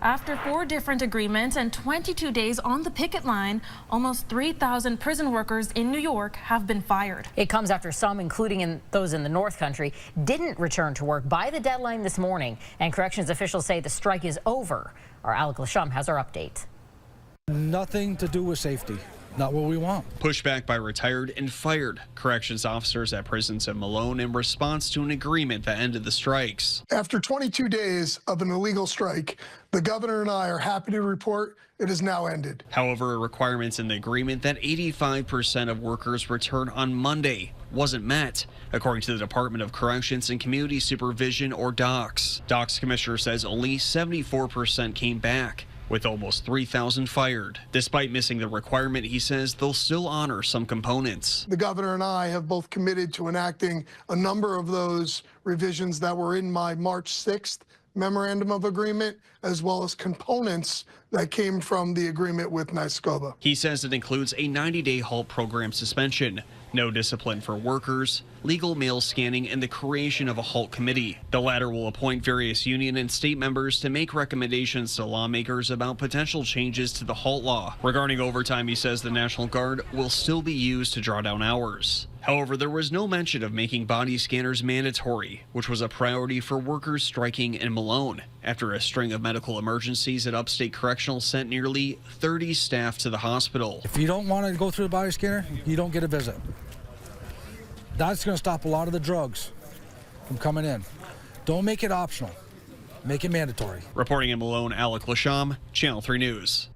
After 4 different agreements and 22 days on the picket line, almost 3,000 prison workers in New York have been fired. It comes after some, including those in the North Country, didn't return to work by the deadline this morning, and corrections officials say the strike is over. Our Alec Lasham has our update. Nothing to do with safety. Not what we want. Pushback by retired and fired corrections officers at prisons in Malone in response to an agreement that ended the strikes. After 22 days of an illegal strike, the governor and I are happy to report it has now ended. However, requirements in the agreement that 85% of workers return on Monday wasn't met, according to the Department of Corrections and Community Supervision, or DOCS. DOCS commissioner says only 74% came back, with almost 3,000 fired. Despite missing the requirement, he says they'll still honor some components. The governor and I have both committed to enacting a number of those revisions that were in my March 6th memorandum of agreement, as well as components that came from the agreement with NYSCOBA. He says it includes a 90-day halt program suspension, no discipline for workers, legal mail scanning, and the creation of a halt committee. The latter will appoint various union and state members to make recommendations to lawmakers about potential changes to the halt law. Regarding overtime, he says the National Guard will still be used to draw down hours. However, there was no mention of making body scanners mandatory, which was a priority for workers striking in Malone after a string of medical emergencies at Upstate Correctional sent nearly 30 staff to the hospital. If you don't want to go through the body scanner, you don't get a visit. That's going to stop a lot of the drugs from coming in. Don't make it optional. Make it mandatory. Reporting in Malone, Alec Lasham, Channel 3 News.